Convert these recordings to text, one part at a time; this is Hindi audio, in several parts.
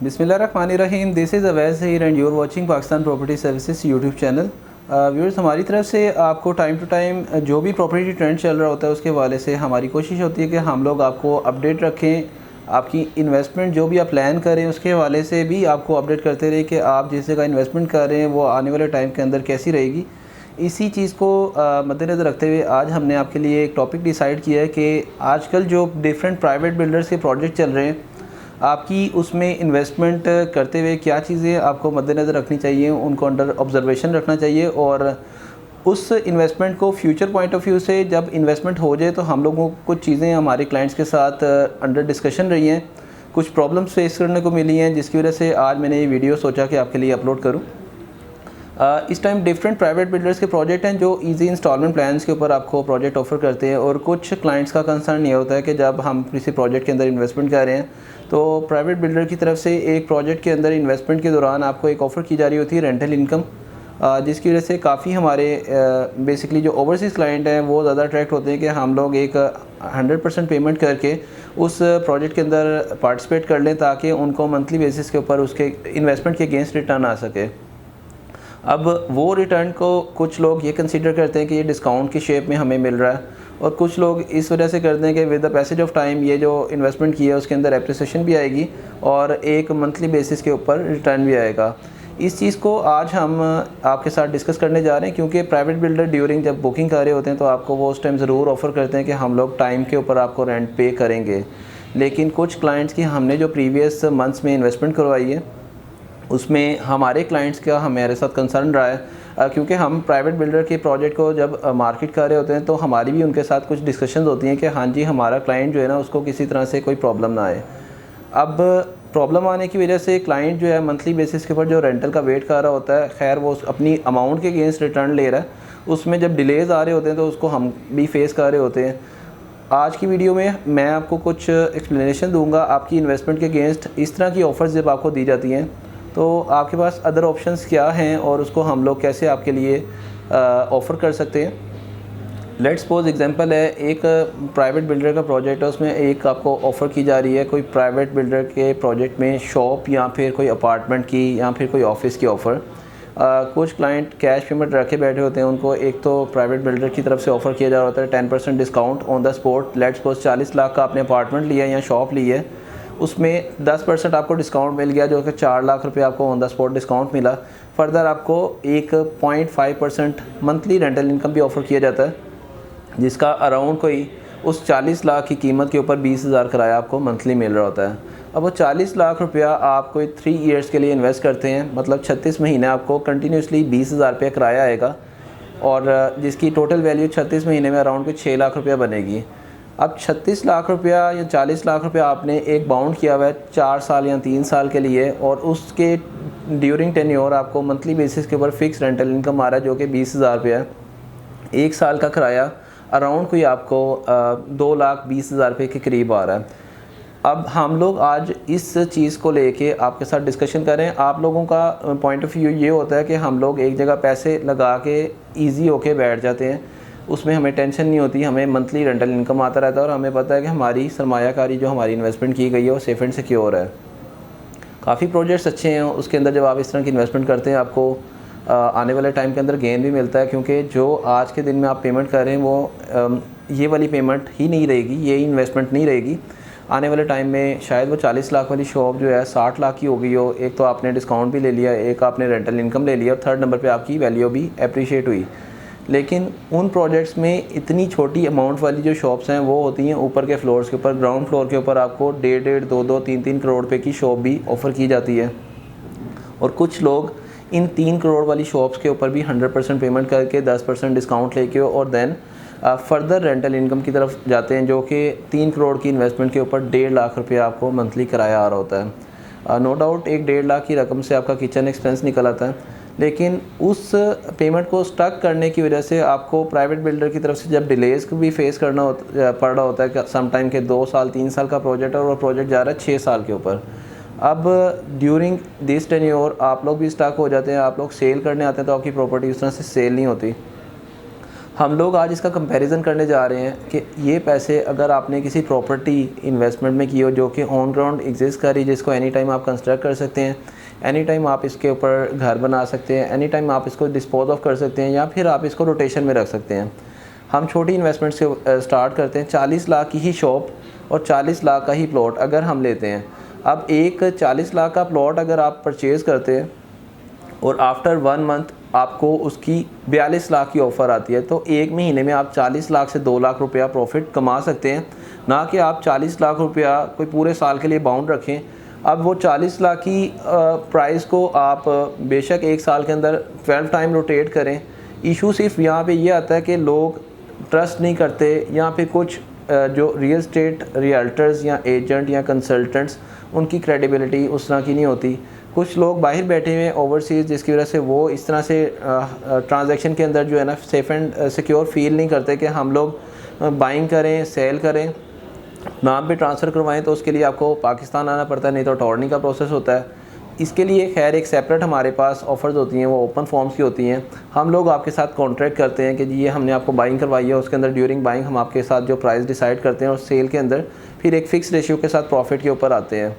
बिस्मिल्लाहिर्रहमानिर्रहीम। This is Awais here and you're watching Pakistan property services YouTube channel. Viewers, हमारी तरफ से आपको टाइम टू टाइम जो भी प्रॉपर्टी ट्रेंड चल रहा होता है उसके हवाले से हमारी कोशिश होती है कि हम लोग आपको अपडेट रखें। आपकी इन्वेस्टमेंट जो भी आप प्लान करें उसके हवाले से भी आपको अपडेट करते रहे कि आप जिस जगह इन्वेस्टमेंट कर रहे हैं वो आने वाले टाइम के अंदर कैसी रहेगी। इसी चीज़ को मद्देनज़र रखते हुए आज हमने आपके लिए एक टॉपिक डिसाइड किया है कि आजकल जो डिफरेंट प्राइवेट बिल्डर्स के प्रोजेक्ट चल रहे हैं, आपकी उसमें इन्वेस्टमेंट करते हुए क्या चीज़ें आपको मद्देनज़र रखनी चाहिए, उनको अंडर ऑब्जर्वेशन रखना चाहिए। और उस इन्वेस्टमेंट को फ्यूचर पॉइंट ऑफ व्यू से जब इन्वेस्टमेंट हो जाए तो हम लोगों को कुछ चीज़ें हमारे क्लाइंट्स के साथ अंडर डिस्कशन रही हैं, कुछ प्रॉब्लम्स फेस करने को मिली हैं, जिसकी वजह से आज मैंने ये वीडियो सोचा कि आपके लिए अपलोड करूँ। इस टाइम डिफरेंट प्राइवेट बिल्डर्स के प्रोजेक्ट हैं जो इजी इंस्टॉलमेंट प्लान्स के ऊपर आपको प्रोजेक्ट ऑफर करते हैं। और कुछ क्लाइंट्स का कंसर्न ये होता है कि जब हम किसी प्रोजेक्ट के अंदर इन्वेस्टमेंट कर रहे हैं तो प्राइवेट बिल्डर की तरफ से एक प्रोजेक्ट के अंदर इन्वेस्टमेंट के दौरान आपको एक ऑफ़र की जा रही होती है रेंटल इनकम, जिसकी वजह से काफ़ी हमारे बेसिकली जो ओवरसीज़ क्लाइंट हैं वो ज़्यादा अट्रैक्ट होते हैं कि हम लोग एक 100% पेमेंट करके उस प्रोजेक्ट के अंदर पार्टिसिपेट कर लें ताकि उनको मंथली बेसिस के ऊपर उसके इन्वेस्टमेंट के अगेंस्ट रिटर्न आ सके। अब वो रिटर्न को कुछ लोग ये कंसीडर करते हैं कि ये डिस्काउंट की शेप में हमें मिल रहा है, और कुछ लोग इस वजह से करते हैं कि with the passage of time ये जो इन्वेस्टमेंट की है उसके अंदर एप्रिसिएशन भी आएगी और एक मंथली बेसिस के ऊपर रिटर्न भी आएगा। इस चीज़ को आज हम आपके साथ डिस्कस करने जा रहे हैं, क्योंकि प्राइवेट बिल्डर ड्यूरिंग जब बुकिंग कर रहे होते हैं तो आपको वो उस टाइम ज़रूर ऑफ़र करते हैं कि हम लोग टाइम के ऊपर आपको रेंट पे करेंगे। लेकिन कुछ क्लाइंट्स की हमने जो प्रीवियस मंथ्स में इन्वेस्टमेंट करवाई है उसमें हमारे क्लाइंट्स का हमारे साथ कंसर्न रहा है, क्योंकि हम प्राइवेट बिल्डर के प्रोजेक्ट को जब मार्केट कर रहे होते हैं तो हमारी भी उनके साथ कुछ डिस्कशंस होती हैं कि हाँ जी हमारा क्लाइंट जो है ना उसको किसी तरह से कोई प्रॉब्लम ना आए। अब प्रॉब्लम आने की वजह से क्लाइंट जो है मंथली बेसिस के ऊपर जो रेंटल का वेट कर रहा होता है, खैर वो अपनी अमाउंट के अगेंस्ट रिटर्न ले रहा है, उसमें जब डिलेज़ आ रहे होते हैं तो उसको हम भी फेस कर रहे होते हैं। आज की वीडियो में मैं आपको कुछ एक्सप्लेनेशन दूंगा आपकी इन्वेस्टमेंट के अगेंस्ट। इस तरह की ऑफ़र्स जब आपको दी जाती हैं तो आपके पास अदर ऑप्शंस क्या हैं और उसको हम लोग कैसे आपके लिए ऑफ़र कर सकते हैं। लेट्स सपोज एग्जांपल है, एक प्राइवेट बिल्डर का प्रोजेक्ट है, उसमें एक आपको ऑफ़र की जा रही है कोई प्राइवेट बिल्डर के प्रोजेक्ट में शॉप या फिर कोई अपार्टमेंट की या फिर कोई ऑफिस की ऑफ़र। कुछ क्लाइंट कैश पेमेंट रखे बैठे होते हैं, उनको एक तो प्राइवेट बिल्डर की तरफ से ऑफ़र किया जा रहा होता है 10% discount on the spot. Let's suppose 40 lakh का आपने अपार्टमेंट लिया या शॉप ली है, उसमें 10% आपको डिस्काउंट मिल गया, जो कि 4 लाख रुपए आपको ऑन द स्पॉट डिस्काउंट मिला। फर्दर आपको एक 0.5% मंथली रेंटल इनकम भी ऑफ़र किया जाता है, जिसका अराउंड कोई उस 40 लाख की कीमत के ऊपर 20,000 किराया आपको मंथली मिल रहा होता है। अब वो 40 लाख रुपया आप कोई 3 ईयर्स के लिए इन्वेस्ट करते हैं, मतलब 36 महीने आपको कंटिन्यूसली 20,000 रुपया किराया आएगा, और जिसकी टोटल वैल्यू 36 महीने में अराउंड कोई 6 लाख रुपया बनेगी। अब 36 लाख रुपया या 40 लाख रुपया आपने एक बाउंड किया हुआ है 4 साल या 3 साल के लिए, और उसके ड्यूरिंग टेन्योर आपको मंथली बेसिस के ऊपर फिक्स रेंटल इनकम आ रहा है जो कि 20,000 रुपया है। 1 साल का किराया अराउंड कोई आपको 2,20,000 रुपये के करीब आ रहा है। अब हम लोग आज इस चीज़ को लेके आपके साथ डिस्कशन करें। आप लोगों का पॉइंट ऑफ व्यू ये होता है कि हम लोग एक जगह पैसे लगा के ईजी होके बैठ जाते हैं, उसमें हमें टेंशन नहीं होती, हमें मंथली रेंटल इनकम आता रहता है और हमें पता है कि हमारी सरमायाकारी जो हमारी इन्वेस्टमेंट की गई है वो सेफ एंड सिक्योर है। काफ़ी प्रोजेक्ट्स अच्छे हैं, उसके अंदर जब आप इस तरह की इन्वेस्टमेंट करते हैं आपको आने वाले टाइम के अंदर गेन भी मिलता है, क्योंकि जो आज के दिन में आप पेमेंट कर रहे हैं वो ये वाली पेमेंट ही नहीं रहेगी, ये इन्वेस्टमेंट नहीं रहेगी। आने वाले टाइम में शायद वो 40 लाख वाली शॉप जो है 60 लाख की हो गई हो। एक तो आपने डिस्काउंट भी ले लिया, एक आपने रेंटल इनकम ले लिया, और थर्ड नंबर पे आपकी वैल्यू भी अप्रिशिएट हुई। लेकिन उन प्रोजेक्ट्स में इतनी छोटी अमाउंट वाली जो शॉप्स हैं वो होती हैं ऊपर के फ्लोर्स के ऊपर। ग्राउंड फ्लोर के ऊपर आपको 1.5, 2-2, 3-3 करोड़ रुपए की शॉप भी ऑफ़र की जाती है, और कुछ लोग इन 3 करोड़ वाली शॉप्स के ऊपर भी 100% पेमेंट करके 10% डिस्काउंट लेके और देन फर्दर रेंटल इनकम की तरफ जाते हैं, जो कि 3 करोड़ की इन्वेस्टमेंट के ऊपर 1.5 लाख रुपया आपको मंथली किराया आ रहा होता है। नो डाउट एक 1.5 लाख की रकम से आपका किचन एक्सपेंस निकल आता है, लेकिन उस पेमेंट को स्टक करने की वजह से आपको प्राइवेट बिल्डर की तरफ से जब डिलेज़ को भी फेस करना पड़ रहा होता है कि सम टाइम के 2 साल 3 साल का प्रोजेक्ट है और वो प्रोजेक्ट जा रहा है 6 साल के ऊपर। अब ड्यूरिंग दिस टेन्योर आप लोग भी स्टक हो जाते हैं, आप लोग सेल करने आते हैं तो आपकी प्रॉपर्टी उस तरह से सेल नहीं होती। हम लोग आज इसका कंपैरिजन करने जा रहे हैं कि ये पैसे अगर आपने किसी प्रॉपर्टी इन्वेस्टमेंट में किए हो जो कि ऑन ग्राउंड एग्जिस्ट कर रही है, जिसको एनी टाइम आप कंस्ट्रक्ट कर सकते हैं, एनी टाइम आप इसके ऊपर घर बना सकते हैं, एनी टाइम आप इसको डिस्पोज ऑफ कर सकते हैं या फिर आप इसको रोटेशन में रख सकते हैं। हम छोटी इन्वेस्टमेंट से स्टार्ट करते हैं। 40 लाख की ही शॉप और 40 लाख का ही प्लॉट अगर हम लेते हैं। अब एक 40 लाख का प्लॉट अगर आप परचेज़ करते हैं और आफ्टर 1 मंथ आपको उसकी 42 लाख की ऑफ़र आती है, तो एक महीने में आप 40 लाख से 2 लाख रुपया प्रॉफिट कमा सकते हैं, ना कि आप 40 लाख रुपया कोई पूरे साल के लिए बाउंड रखें। अब वो 40 लाख की प्राइस को आप बेशक एक साल के अंदर 12 टाइम रोटेट करें। इशू सिर्फ यहाँ पे ये आता है कि लोग ट्रस्ट नहीं करते, या फिर कुछ जो रियल इस्टेट रियल्टर्स या एजेंट या कंसल्टेंट्स, उनकी क्रेडिबिलिटी उस तरह की नहीं होती। कुछ लोग बाहर बैठे हुए हैं ओवरसीज़, जिसकी वजह से वो इस तरह से ट्रांजैक्शन के अंदर जो है ना सेफ़ एंड सिक्योर फील नहीं करते कि हम लोग बाइंग करें, सेल करें, नाम पे ट्रांसफ़र करवाएं तो उसके लिए आपको पाकिस्तान आना पड़ता है, नहीं तो अटॉर्नी का प्रोसेस होता है। इसके लिए खैर एक सेपरेट हमारे पास ऑफ़र्स होती हैं, वो ओपन फॉर्म्स की होती हैं। हम लोग आपके साथ कॉन्ट्रैक्ट करते हैं कि जी ये हमने आपको बाइंग करवाई है, उसके अंदर ड्यूरिंग बाइंग हम आपके साथ जो प्राइस डिसाइड करते हैं और सेल के अंदर फिर एक फ़िक्स रेशियो के साथ प्रॉफिट के ऊपर आते हैं।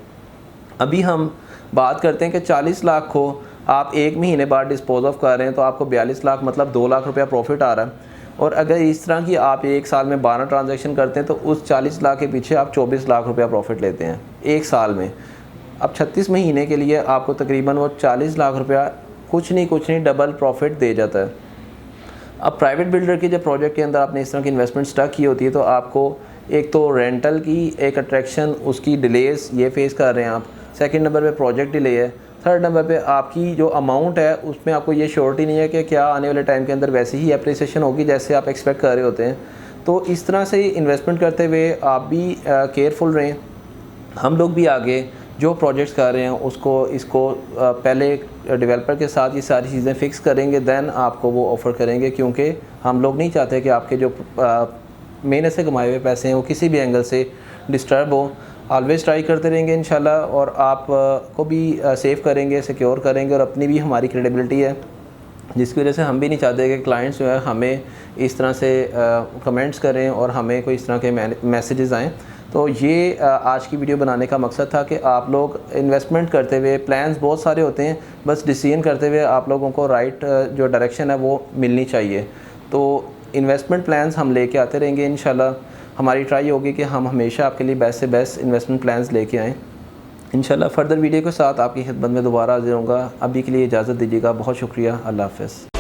अभी हम बात करते हैं कि 40 लाख को आप एक महीने बाद डिस्पोज ऑफ कर रहे हैं तो आपको 42 लाख मतलब 2 लाख रुपया प्रॉफिट आ रहा है। और अगर इस तरह की आप एक साल में 12 ट्रांजैक्शन करते हैं तो उस 40 लाख के पीछे आप 24 लाख रुपया प्रॉफिट लेते हैं एक साल में। अब 36 महीने के लिए आपको तकरीबन वो 40 लाख रुपया कुछ नहीं डबल प्रॉफिट दे जाता है। अब प्राइवेट बिल्डर के जब प्रोजेक्ट के अंदर आपने इस तरह की इन्वेस्टमेंट स्टक की होती है तो आपको एक तो रेंटल की एक अट्रैक्शन, उसकी डिलेस ये फेस कर रहे हैं आप। सेकंड नंबर पे प्रोजेक्ट डिले है। थर्ड नंबर पे आपकी जो अमाउंट है उसमें आपको ये श्योरिटी नहीं है कि क्या आने वाले टाइम के अंदर वैसे ही एप्रिसिएशन होगी जैसे आप एक्सपेक्ट कर रहे होते हैं। तो इस तरह से इन्वेस्टमेंट करते हुए आप भी केयरफुल रहें। हम लोग भी आगे जो प्रोजेक्ट्स कर रहे हैं इसको पहले डेवलपर के साथ ये सारी चीज़ें फ़िक्स करेंगे, दैन आपको वो ऑफ़र करेंगे, क्योंकि हम लोग नहीं चाहते कि आपके जो मेहनत से कमाए हुए पैसे हैं वो किसी भी एंगल से डिस्टर्ब हो। ऑलवेज़ ट्राई करते रहेंगे इंशाल्लाह, और आप को भी सेव करेंगे, सिक्योर करेंगे, और अपनी भी हमारी क्रेडिबिलिटी है, जिसकी वजह से हम भी नहीं चाहते कि क्लाइंट्स जो है हमें इस तरह से कमेंट्स करें और हमें कोई इस तरह के मैसेजेस आएँ। तो ये आज की वीडियो बनाने का मकसद था कि आप लोग इन्वेस्टमेंट करते हुए, प्लान्स बहुत सारे होते हैं, बस डिसीजन करते हुए आप लोगों को राइट जो डायरेक्शन है वो मिलनी चाहिए। तो इन्वेस्टमेंट प्लान्स हम लेके आते रहेंगे इंशाल्लाह। हमारी ट्राई होगी कि हम हमेशा आपके लिए बेस्ट से बेस्ट इन्वेस्टमेंट प्लान्स लेके आएँ इंशाल्लाह। फ़र्दर वीडियो के साथ आपकी खिदमत में दोबारा हाज़िर होऊंगा। अभी के लिए इजाज़त दीजिएगा। बहुत शुक्रिया। अल्लाह हाफ़िज़।